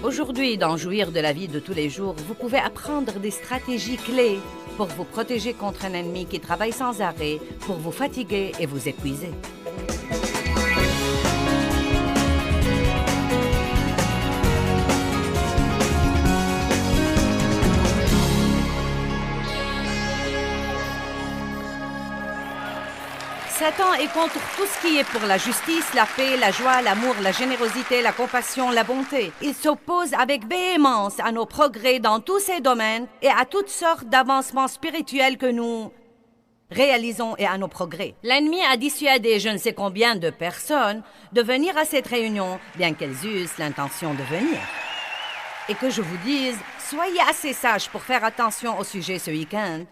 Aujourd'hui, dans Jouir de la vie de tous les jours, vous pouvez apprendre des stratégies clés pour vous protéger contre un ennemi qui travaille sans arrêt pour vous fatiguer et vous épuiser. Satan est contre tout ce qui est pour la justice, la paix, la joie, l'amour, la générosité, la compassion, la bonté. Il s'oppose avec véhémence à nos progrès dans tous ces domaines et à toutes sortes d'avancements spirituels que nous réalisons et à nos progrès. L'ennemi a dissuadé je ne sais combien de personnes de venir à cette réunion, bien qu'elles eussent l'intention de venir. Et que je vous dise, soyez assez sages pour faire attention au sujet ce week-end.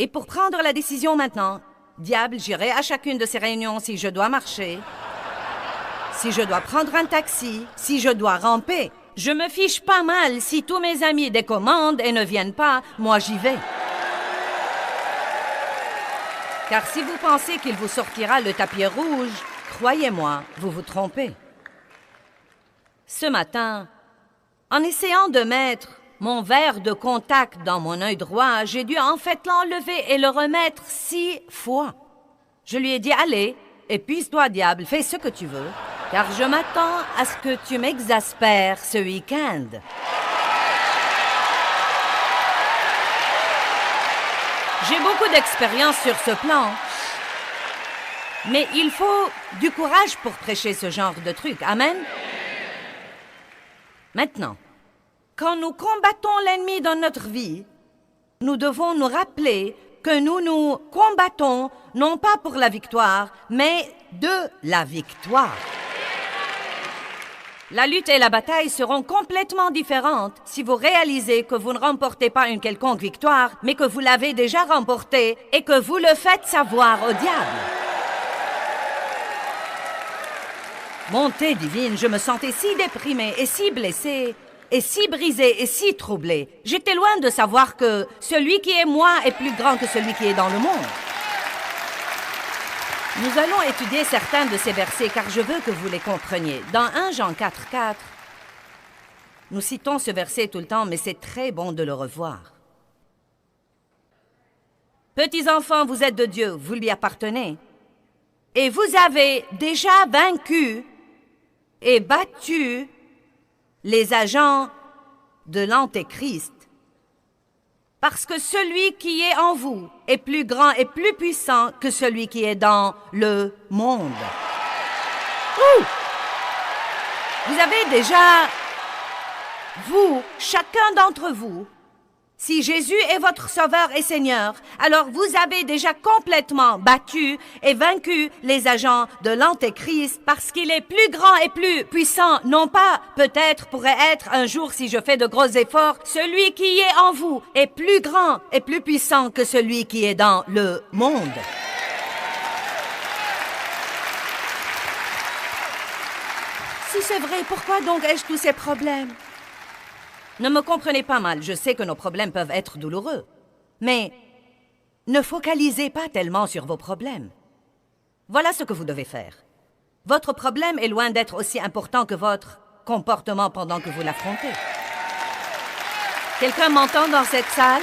Et pour prendre la décision maintenant, diable, j'irai à chacune de ces réunions si je dois marcher, si je dois prendre un taxi, si je dois ramper. Je me fiche pas mal si tous mes amis décommandent et ne viennent pas, moi j'y vais. Car si vous pensez qu'il vous sortira le tapis rouge, croyez-moi, vous vous trompez. Ce matin, en essayant de mettre mon verre de contact dans mon œil droit, j'ai dû en fait l'enlever et le remettre 6 fois. Je lui ai dit, allez, épuise-toi, diable, fais ce que tu veux, car je m'attends à ce que tu m'exaspères ce week-end. J'ai beaucoup d'expérience sur ce plan, mais il faut du courage pour prêcher ce genre de truc. Amen? Maintenant, quand nous combattons l'ennemi dans notre vie, nous devons nous rappeler que nous nous combattons non pas pour la victoire, mais de la victoire. La lutte et la bataille seront complètement différentes si vous réalisez que vous ne remportez pas une quelconque victoire, mais que vous l'avez déjà remportée et que vous le faites savoir au diable. Bonté divine, je me sentais si déprimée et si blessée, et si brisé et si troublé. J'étais loin de savoir que celui qui est moi est plus grand que celui qui est dans le monde. Nous allons étudier certains de ces versets car je veux que vous les compreniez. Dans 1 Jean 4,4, nous citons ce verset tout le temps, mais c'est très bon de le revoir. Petits enfants, vous êtes de Dieu, vous lui appartenez. Et vous avez déjà vaincu et battu les agents de l'Antéchrist, parce que celui qui est en vous est plus grand et plus puissant que celui qui est dans le monde. Ouh! Vous avez déjà, vous, chacun d'entre vous, si Jésus est votre Sauveur et Seigneur, alors vous avez déjà complètement battu et vaincu les agents de l'Antéchrist parce qu'il est plus grand et plus puissant, non pas peut-être pourrait être un jour si je fais de gros efforts, celui qui est en vous est plus grand et plus puissant que celui qui est dans le monde. Si c'est vrai, pourquoi donc ai-je tous ces problèmes? Ne me comprenez pas mal, je sais que nos problèmes peuvent être douloureux. Mais ne focalisez pas tellement sur vos problèmes. Voilà ce que vous devez faire. Votre problème est loin d'être aussi important que votre comportement pendant que vous l'affrontez. Quelqu'un m'entend dans cette salle?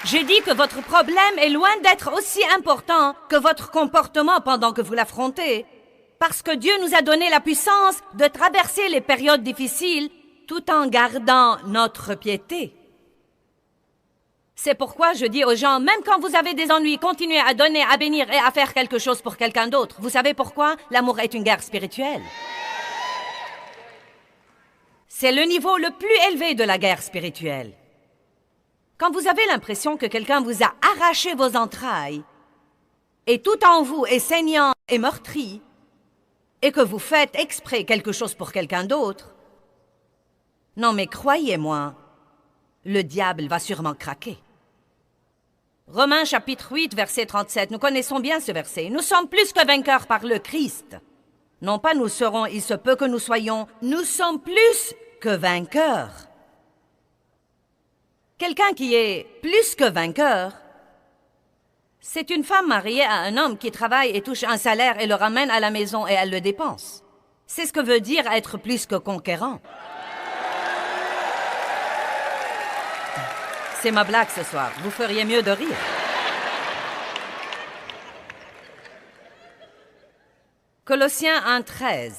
J'ai dit que votre problème est loin d'être aussi important que votre comportement pendant que vous l'affrontez. Parce que Dieu nous a donné la puissance de traverser les périodes difficiles tout en gardant notre piété. C'est pourquoi je dis aux gens, même quand vous avez des ennuis, continuez à donner, à bénir et à faire quelque chose pour quelqu'un d'autre. Vous savez pourquoi? L'amour est une guerre spirituelle. C'est le niveau le plus élevé de la guerre spirituelle. Quand vous avez l'impression que quelqu'un vous a arraché vos entrailles, et tout en vous est saignant et meurtri, et que vous faites exprès quelque chose pour quelqu'un d'autre, non, mais croyez-moi, le diable va sûrement craquer. Romains chapitre 8, verset 37, nous connaissons bien ce verset. Nous sommes plus que vainqueurs par le Christ. Non pas nous serons, il se peut que nous soyons, nous sommes plus que vainqueurs. Quelqu'un qui est plus que vainqueur, c'est une femme mariée à un homme qui travaille et touche un salaire et le ramène à la maison et elle le dépense. C'est ce que veut dire être plus que conquérant. C'est ma blague ce soir. Vous feriez mieux de rire. Colossiens 1:13.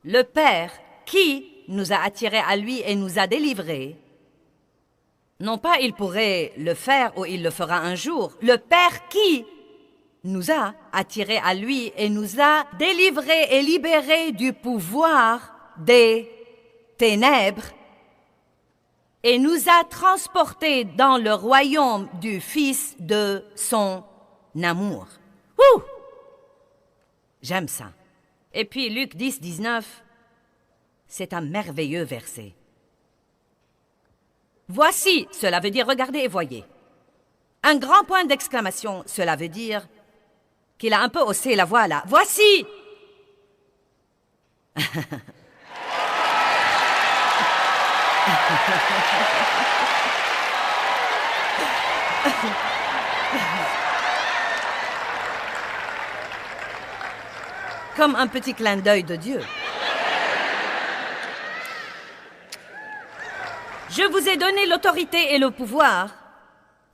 Le Père qui nous a attirés à lui et nous a délivrés, non pas il pourrait le faire ou il le fera un jour, le Père qui nous a attirés à lui et nous a délivrés et libérés du pouvoir des ténèbres et nous a transportés dans le royaume du Fils de son amour. Ouh! J'aime ça. Et puis Luc 10:19, c'est un merveilleux verset. Voici, cela veut dire regardez et voyez. Un grand point d'exclamation, cela veut dire qu'il a un peu haussé la voix là. Voici! Comme un petit clin d'œil de Dieu. Je vous ai donné l'autorité et le pouvoir.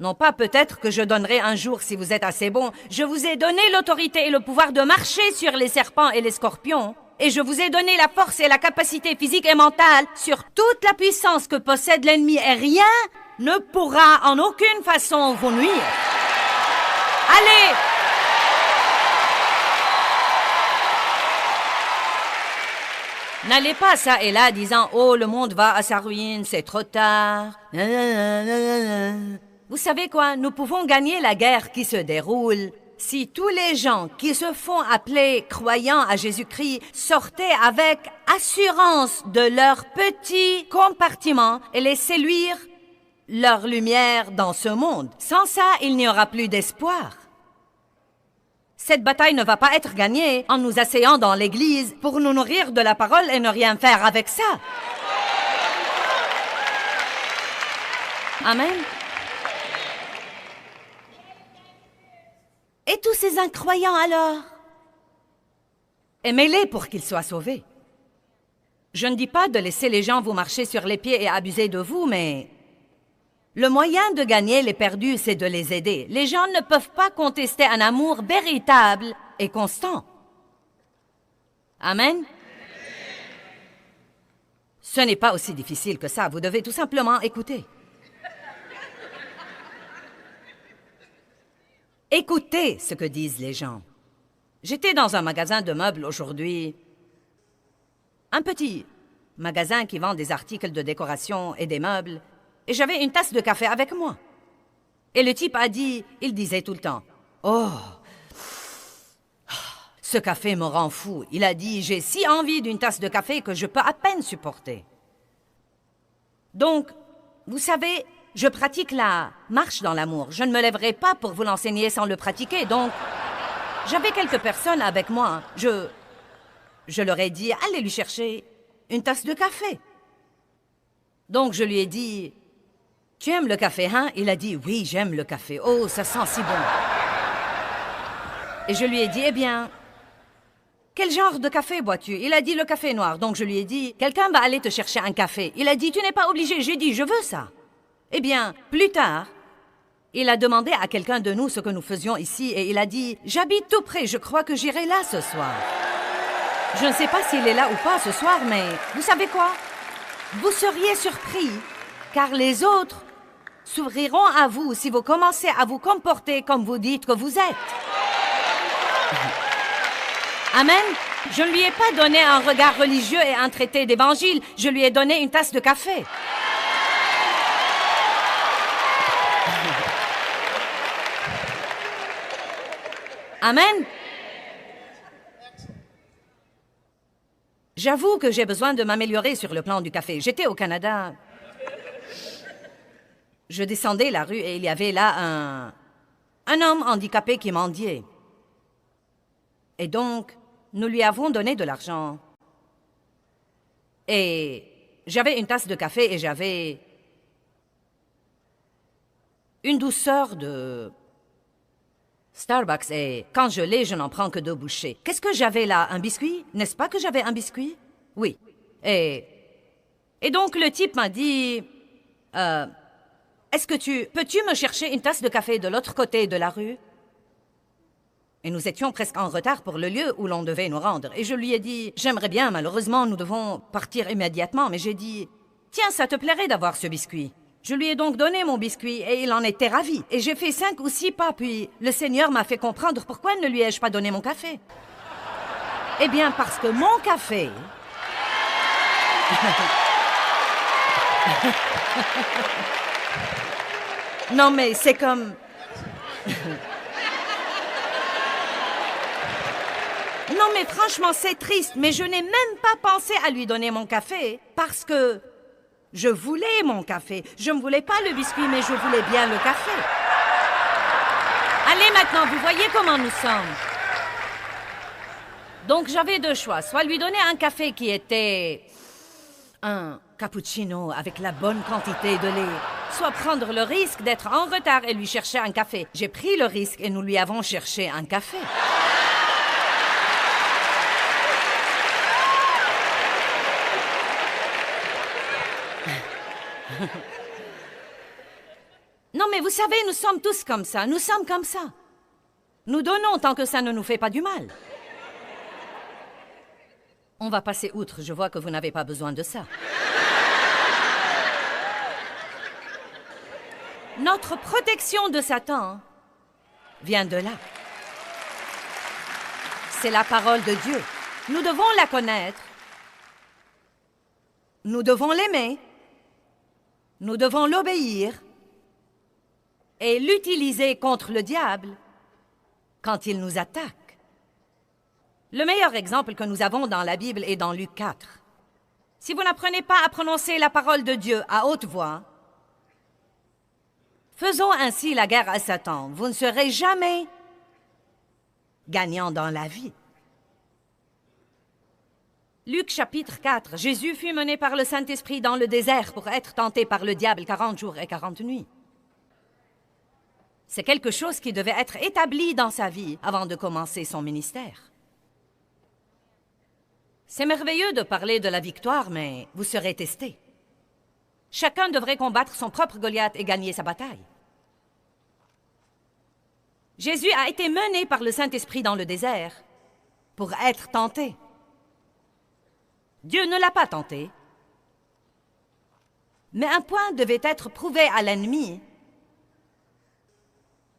Non pas peut-être que je donnerai un jour si vous êtes assez bon. Je vous ai donné l'autorité et le pouvoir de marcher sur les serpents et les scorpions. Et je vous ai donné la force et la capacité physique et mentale sur toute la puissance que possède l'ennemi. Et rien ne pourra en aucune façon vous nuire. Allez! N'allez pas ça et là disant « Oh, le monde va à sa ruine, c'est trop tard. » Vous savez quoi? Nous pouvons gagner la guerre qui se déroule si tous les gens qui se font appeler croyants à Jésus-Christ sortaient avec assurance de leur petit compartiment et laissaient luire leur lumière dans ce monde. Sans ça, il n'y aura plus d'espoir. Cette bataille ne va pas être gagnée en nous asseyant dans l'église pour nous nourrir de la parole et ne rien faire avec ça. Amen. Et tous ces incroyants alors? Aimez-les pour qu'ils soient sauvés. Je ne dis pas de laisser les gens vous marcher sur les pieds et abuser de vous, mais le moyen de gagner les perdus, c'est de les aider. Les gens ne peuvent pas contester un amour véritable et constant. Amen. Ce n'est pas aussi difficile que ça. Vous devez tout simplement écouter. Écoutez ce que disent les gens. J'étais dans un magasin de meubles aujourd'hui. Un petit magasin qui vend des articles de décoration et des meubles. Et j'avais une tasse de café avec moi. Et le type a dit, il disait tout le temps, « Oh, ce café me rend fou. » Il a dit, « J'ai si envie d'une tasse de café que je peux à peine supporter. » Donc, vous savez, je pratique la marche dans l'amour. Je ne me lèverai pas pour vous l'enseigner sans le pratiquer. Donc, j'avais quelques personnes avec moi. Je leur ai dit, allez lui chercher une tasse de café. Donc, je lui ai dit, tu aimes le café, hein? Il a dit, oui, j'aime le café. Oh, ça sent si bon. Et je lui ai dit, eh bien, quel genre de café bois-tu? Il a dit, le café noir. Donc, je lui ai dit, quelqu'un va aller te chercher un café. Il a dit, tu n'es pas obligé. J'ai dit, je veux ça. Eh bien, plus tard, il a demandé à quelqu'un de nous ce que nous faisions ici et il a dit, j'habite tout près, je crois que j'irai là ce soir. Je ne sais pas s'il est là ou pas ce soir, mais vous savez quoi? Vous seriez surpris, car les autres s'ouvriront à vous si vous commencez à vous comporter comme vous dites que vous êtes. Amen. Je ne lui ai pas donné un regard religieux et un traité d'évangile, je lui ai donné une tasse de café. Amen. J'avoue que j'ai besoin de m'améliorer sur le plan du café. J'étais au Canada. Je descendais la rue et il y avait là un homme handicapé qui mendiait. Et donc, nous lui avons donné de l'argent. Et j'avais une tasse de café et j'avais une douceur de Starbucks et quand je l'ai, je n'en prends que 2 bouchées. Qu'est-ce que j'avais là? Un biscuit? N'est-ce pas que j'avais un biscuit? Oui. Et donc le type m'a dit... est-ce que peux-tu me chercher une tasse de café de l'autre côté de la rue? Et nous étions presque en retard pour le lieu où l'on devait nous rendre. Et je lui ai dit, j'aimerais bien, malheureusement, nous devons partir immédiatement. Mais j'ai dit, tiens, ça te plairait d'avoir ce biscuit? Je lui ai donc donné mon biscuit et il en était ravi. Et j'ai fait 5 ou 6 pas, puis le Seigneur m'a fait comprendre pourquoi ne lui ai-je pas donné mon café. Eh bien, parce que mon café... Non, mais c'est comme... Non, mais franchement, c'est triste, mais je n'ai même pas pensé à lui donner mon café parce que je voulais mon café. Je ne voulais pas le biscuit, mais je voulais bien le café. Allez maintenant, vous voyez comment nous sommes. Donc j'avais 2 choix, soit lui donner un café qui était un cappuccino avec la bonne quantité de lait, soit prendre le risque d'être en retard et lui chercher un café. J'ai pris le risque et nous lui avons cherché un café. Non, mais vous savez, nous sommes tous comme ça. Nous sommes comme ça. Nous donnons tant que ça ne nous fait pas du mal. On va passer outre. Je vois que vous n'avez pas besoin de ça. Notre protection de Satan vient de là. C'est la parole de Dieu. Nous devons la connaître. Nous devons l'aimer. Nous devons l'obéir et l'utiliser contre le diable quand il nous attaque. Le meilleur exemple que nous avons dans la Bible est dans Luc 4. Si vous n'apprenez pas à prononcer la parole de Dieu à haute voix, faisons ainsi la guerre à Satan. Vous ne serez jamais gagnant dans la vie. Luc chapitre 4. Jésus fut mené par le Saint-Esprit dans le désert pour être tenté par le diable 40 jours et 40 nuits. C'est quelque chose qui devait être établi dans sa vie avant de commencer son ministère. C'est merveilleux de parler de la victoire, mais vous serez testés. Chacun devrait combattre son propre Goliath et gagner sa bataille. Jésus a été mené par le Saint-Esprit dans le désert pour être tenté. Dieu ne l'a pas tenté. Mais un point devait être prouvé à l'ennemi.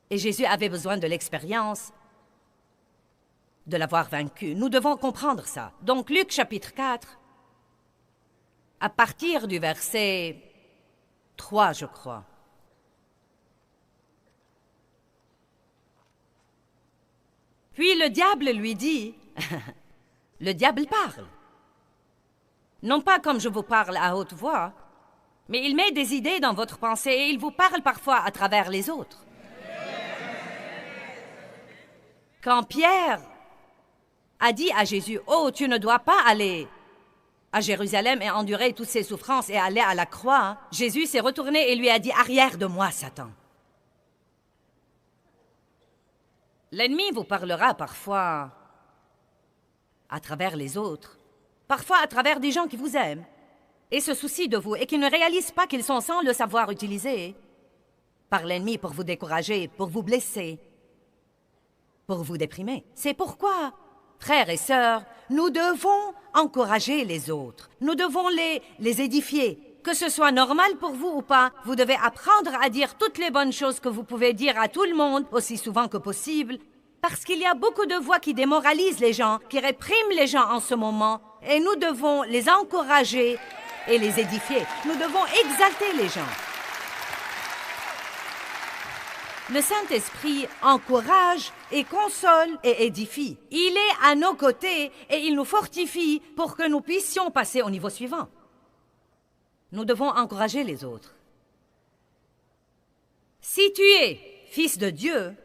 Et Jésus avait besoin de l'expérience de l'avoir vaincu. Nous devons comprendre ça. Donc, Luc chapitre 4, à partir du verset 3, je crois. Puis le diable lui dit, le diable parle. Non pas comme je vous parle à haute voix, mais il met des idées dans votre pensée et il vous parle parfois à travers les autres. Quand Pierre a dit à Jésus, « Oh, tu ne dois pas aller à Jérusalem et endurer toutes ces souffrances et aller à la croix », Jésus s'est retourné et lui a dit, « Arrière de moi, Satan. » L'ennemi vous parlera parfois à travers les autres, parfois à travers des gens qui vous aiment et se soucient de vous et qui ne réalisent pas qu'ils sont sans le savoir utilisés par l'ennemi pour vous décourager, pour vous blesser, pour vous déprimer. C'est pourquoi, frères et sœurs, nous devons encourager les autres. Nous devons les édifier. Que ce soit normal pour vous ou pas, vous devez apprendre à dire toutes les bonnes choses que vous pouvez dire à tout le monde, aussi souvent que possible, parce qu'il y a beaucoup de voix qui démoralisent les gens, qui répriment les gens en ce moment, et nous devons les encourager et les édifier. Nous devons exalter les gens. Le Saint-Esprit encourage et console et édifie. Il est à nos côtés et il nous fortifie pour que nous puissions passer au niveau suivant. Nous devons encourager les autres. Si tu es fils de Dieu,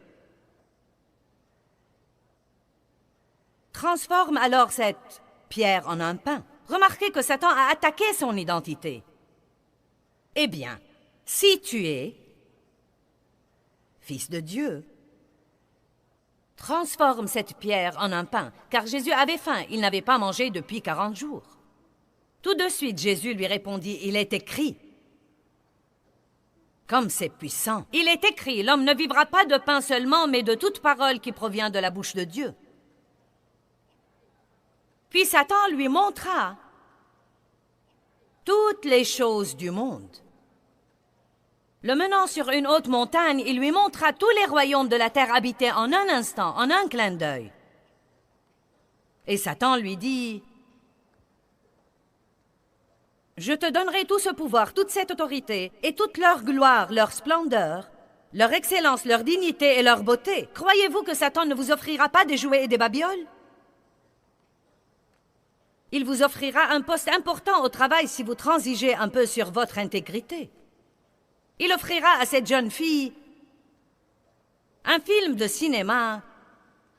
transforme alors cette pierre en un pain. Remarquez que Satan a attaqué son identité. Eh bien, si tu es fils de Dieu, transforme cette pierre en un pain, car Jésus avait faim, il n'avait pas mangé depuis 40 jours. Tout de suite, Jésus lui répondit, il est écrit. Comme c'est puissant. Il est écrit, l'homme ne vivra pas de pain seulement, mais de toute parole qui provient de la bouche de Dieu. Puis Satan lui montra toutes les choses du monde. Le menant sur une haute montagne, il lui montra tous les royaumes de la terre habités en un instant, en un clin d'œil. Et Satan lui dit, « Je te donnerai tout ce pouvoir, toute cette autorité, et toute leur gloire, leur splendeur, leur excellence, leur dignité et leur beauté. Croyez-vous que Satan ne vous offrira pas des jouets et des babioles? Il vous offrira un poste important au travail si vous transigez un peu sur votre intégrité. Il offrira à cette jeune fille un film de cinéma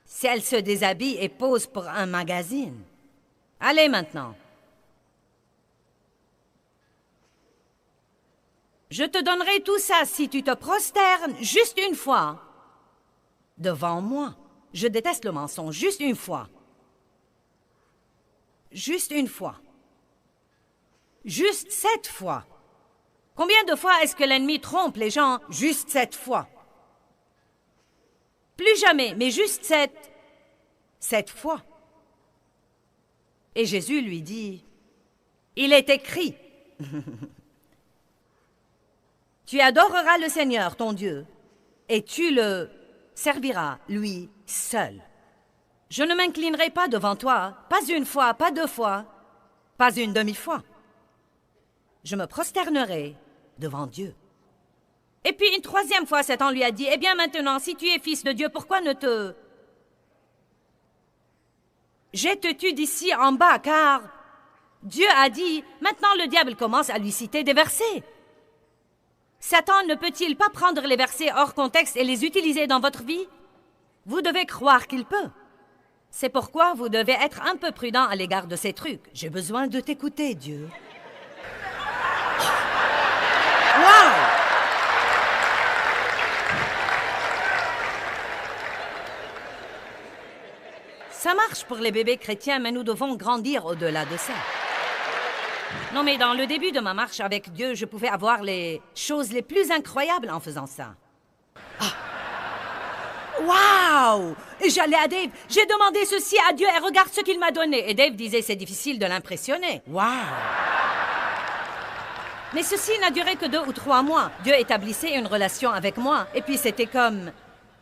si elle se déshabille et pose pour un magazine. Allez maintenant. Je te donnerai tout ça si tu te prosternes juste une fois devant moi. Je déteste le mensonge, juste une fois. Juste une fois. Juste 7 fois. Combien de fois est-ce que l'ennemi trompe les gens? Juste 7 fois. Plus jamais, mais juste 7 fois. Et Jésus lui dit, « Il est écrit, tu adoreras le Seigneur, ton Dieu, et tu le serviras, lui seul. Je ne m'inclinerai pas devant toi, pas une fois, pas 2 fois, pas une demi-fois. Je me prosternerai devant Dieu. » Et puis une 3e fois, Satan lui a dit, « Eh bien maintenant, si tu es fils de Dieu, pourquoi ne te jettes-tu d'ici en bas, car Dieu a dit, maintenant le diable commence à lui citer des versets. Satan ne peut-il pas prendre les versets hors contexte et les utiliser dans votre vie? Vous devez croire qu'il peut. C'est pourquoi vous devez être un peu prudent à l'égard de ces trucs. J'ai besoin de t'écouter, Dieu. Wow! Ça marche pour les bébés chrétiens, mais nous devons grandir au-delà de ça. Non, mais dans le début de ma marche avec Dieu, je pouvais avoir les choses les plus incroyables en faisant ça. Wow! Et j'allais à Dave, j'ai demandé ceci à Dieu et regarde ce qu'il m'a donné. Et Dave disait, c'est difficile de l'impressionner. Wow! Mais ceci n'a duré que 2 ou 3 mois. Dieu établissait une relation avec moi. Et puis c'était comme,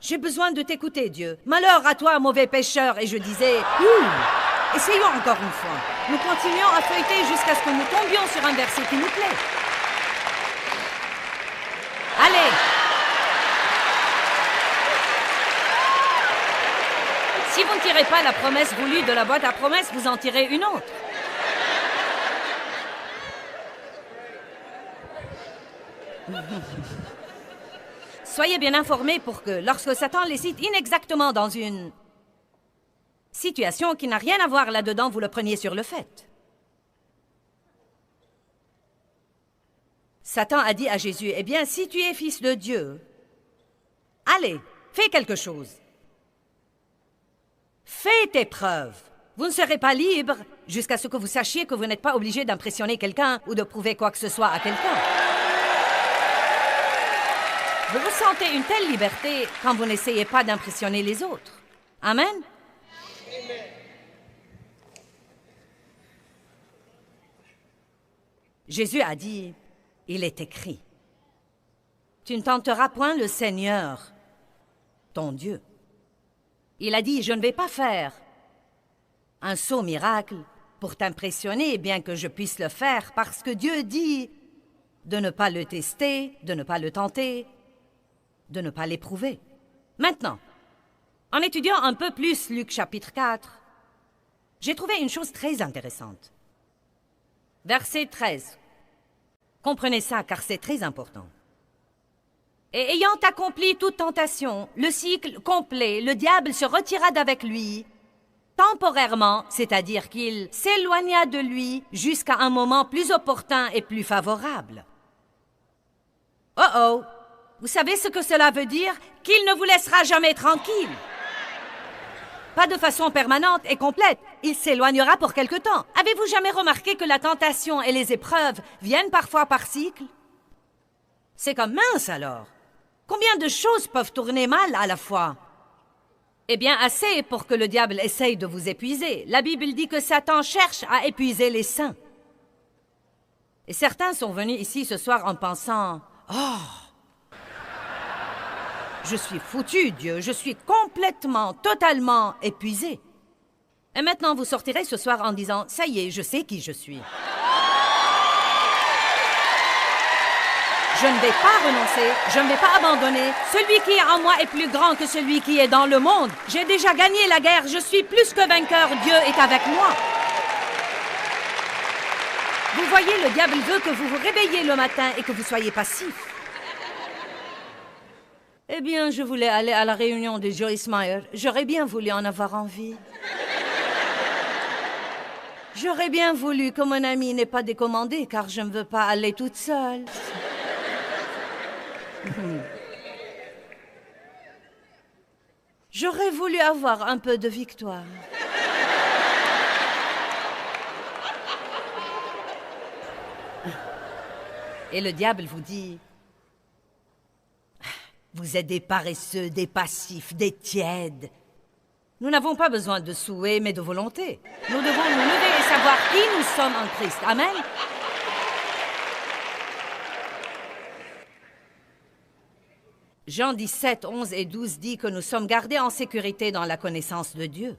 j'ai besoin de t'écouter, Dieu. Malheur à toi, mauvais pécheur. Et je disais, essayons encore une fois. Nous continuions à feuilleter jusqu'à ce que nous tombions sur un verset qui nous plaît. Allez! Si vous ne tirez pas la promesse voulue de la boîte à promesses, vous en tirez une autre. Soyez bien informés pour que, lorsque Satan les cite inexactement dans une situation qui n'a rien à voir là-dedans, vous le preniez sur le fait. Satan a dit à Jésus, « Eh bien, si tu es fils de Dieu, allez, fais quelque chose. Fais tes preuves. Vous ne serez pas libre jusqu'à ce que vous sachiez que vous n'êtes pas obligé d'impressionner quelqu'un ou de prouver quoi que ce soit à quelqu'un. Vous ressentez une telle liberté quand vous n'essayez pas d'impressionner les autres. Amen? Jésus a dit, il est écrit, tu ne tenteras point le Seigneur, ton Dieu. Il a dit, je ne vais pas faire un sot miracle pour t'impressionner, bien que je puisse le faire, parce que Dieu dit de ne pas le tester, de ne pas le tenter, de ne pas l'éprouver. Maintenant, en étudiant un peu plus Luc chapitre 4, j'ai trouvé une chose très intéressante. Verset 13. Comprenez ça, car c'est très important. Et ayant accompli toute tentation, le cycle complet, le diable se retira d'avec lui, temporairement, c'est-à-dire qu'il s'éloigna de lui jusqu'à un moment plus opportun et plus favorable. Oh! Vous savez ce que cela veut dire? Qu'il ne vous laissera jamais tranquille. Pas de façon permanente et complète. Il s'éloignera pour quelque temps. Avez-vous jamais remarqué que la tentation et les épreuves viennent parfois par cycle? C'est comme mince alors. Combien de choses peuvent tourner mal à la fois? Eh bien, assez pour que le diable essaye de vous épuiser. La Bible dit que Satan cherche à épuiser les saints. Et certains sont venus ici ce soir en pensant « Oh, je suis foutu, Dieu, je suis complètement, totalement épuisé. » Et maintenant, vous sortirez ce soir en disant « Ça y est, je sais qui je suis. » Je ne vais pas renoncer, je ne vais pas abandonner. Celui qui est en moi est plus grand que celui qui est dans le monde. J'ai déjà gagné la guerre, je suis plus que vainqueur, Dieu est avec moi. Vous voyez, le diable veut que vous vous réveilliez le matin et que vous soyez passif. Eh bien, je voulais aller à la réunion de Joyce Meyer. J'aurais bien voulu en avoir envie. J'aurais bien voulu que mon ami n'ait pas décommandé, car je ne veux pas aller toute seule. J'aurais voulu avoir un peu de victoire. Et le diable vous dit, vous êtes des paresseux, des passifs, des tièdes. Nous n'avons pas besoin de souhait, mais de volonté. Nous devons nous lever et savoir qui nous sommes en Christ. Amen. Jean 17, 11 et 12 dit que nous sommes gardés en sécurité dans la connaissance de Dieu.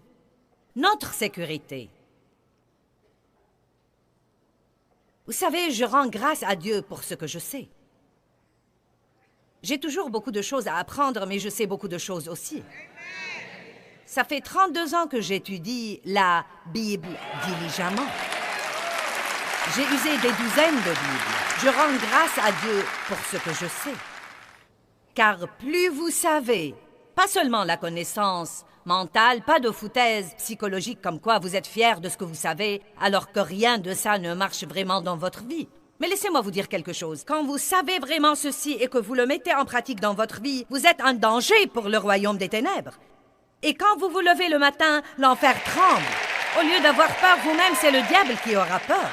Notre sécurité. Vous savez, je rends grâce à Dieu pour ce que je sais. J'ai toujours beaucoup de choses à apprendre, mais je sais beaucoup de choses aussi. Ça fait 32 ans que j'étudie la Bible diligemment. J'ai usé des douzaines de Bibles. Je rends grâce à Dieu pour ce que je sais. Car plus vous savez, pas seulement la connaissance mentale, pas de foutaise psychologique comme quoi vous êtes fier de ce que vous savez, alors que rien de ça ne marche vraiment dans votre vie. Mais laissez-moi vous dire quelque chose. Quand vous savez vraiment ceci et que vous le mettez en pratique dans votre vie, vous êtes un danger pour le royaume des ténèbres. Et quand vous vous levez le matin, l'enfer tremble. Au lieu d'avoir peur vous-même, c'est le diable qui aura peur.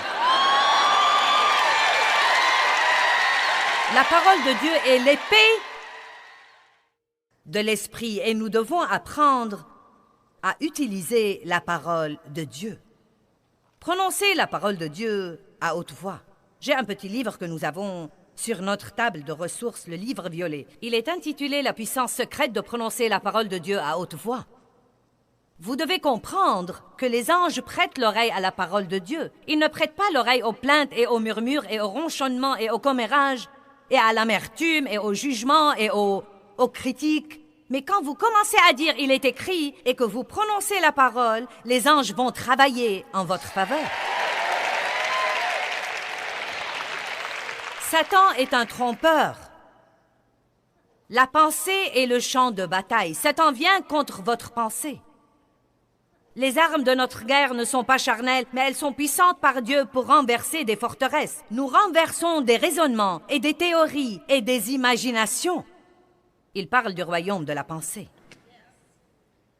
La parole de Dieu est l'épée de l'esprit et nous devons apprendre à utiliser la parole de Dieu. Prononcez la parole de Dieu à haute voix. J'ai un petit livre que nous avons sur notre table de ressources, le livre violet. Il est intitulé « La puissance secrète de prononcer la parole de Dieu à haute voix ». Vous devez comprendre que les anges prêtent l'oreille à la parole de Dieu. Ils ne prêtent pas l'oreille aux plaintes et aux murmures et aux ronchonnements et aux commérages et à l'amertume et au jugement et aux critiques. Mais quand vous commencez à dire « il est écrit » et que vous prononcez la parole, les anges vont travailler en votre faveur. Satan est un trompeur. La pensée est le champ de bataille. Satan vient contre votre pensée. Les armes de notre guerre ne sont pas charnelles, mais elles sont puissantes par Dieu pour renverser des forteresses. Nous renversons des raisonnements et des théories et des imaginations. Il parle du royaume de la pensée.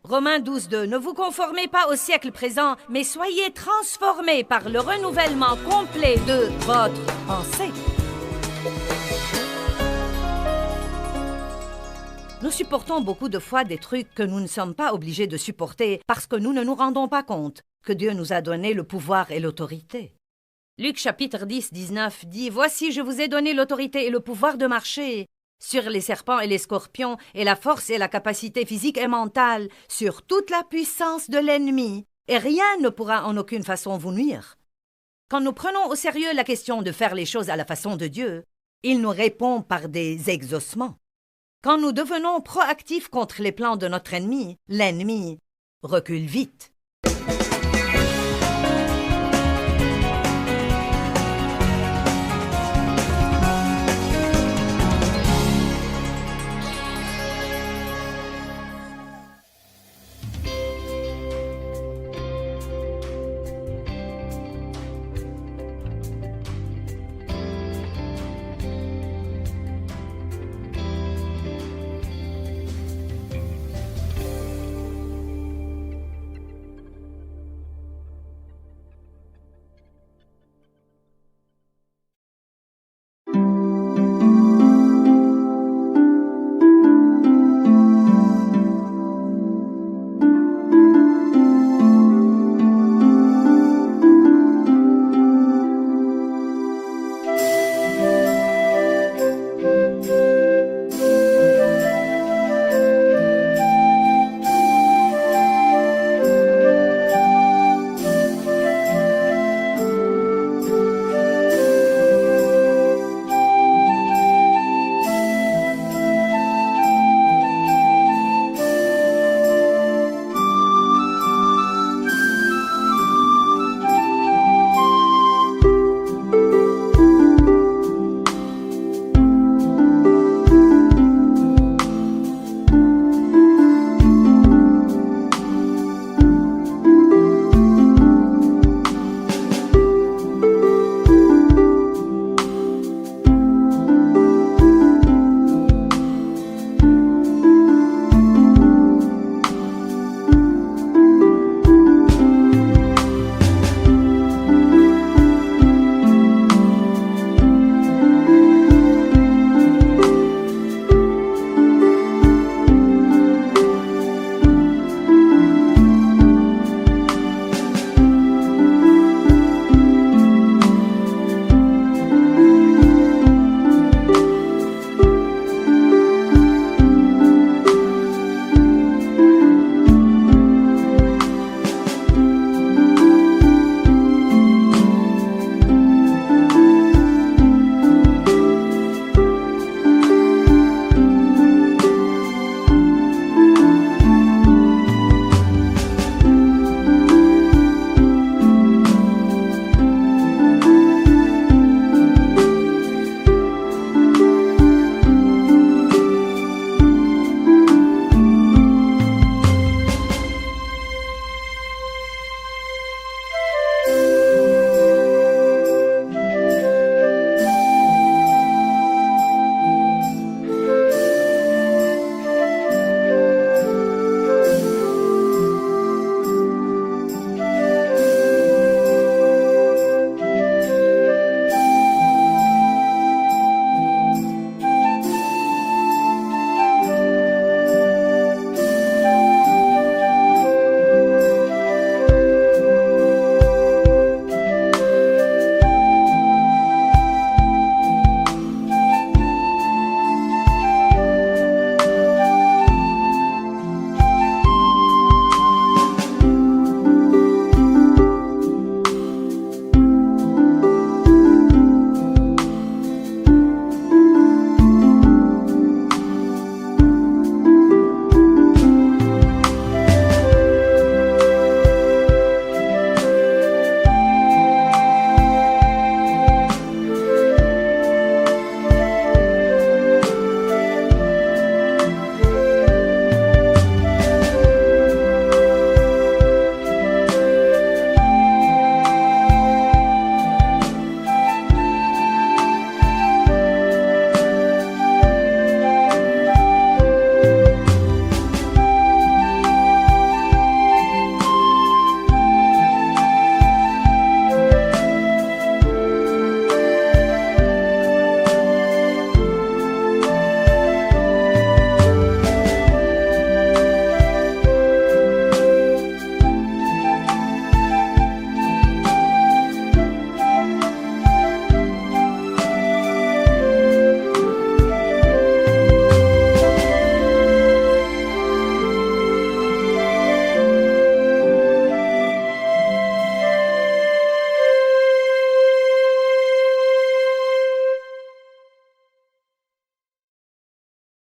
Romains 12, 2. Ne vous conformez pas au siècle présent, mais soyez transformés par le renouvellement complet de votre pensée. Nous supportons beaucoup de fois des trucs que nous ne sommes pas obligés de supporter parce que nous ne nous rendons pas compte que Dieu nous a donné le pouvoir et l'autorité. Luc chapitre 10, 19 dit « Voici, je vous ai donné l'autorité et le pouvoir de marcher sur les serpents et les scorpions et la force et la capacité physique et mentale, sur toute la puissance de l'ennemi, et rien ne pourra en aucune façon vous nuire. » Quand nous prenons au sérieux la question de faire les choses à la façon de Dieu, il nous répond par des exaucements. Quand nous devenons proactifs contre les plans de notre ennemi, l'ennemi recule vite.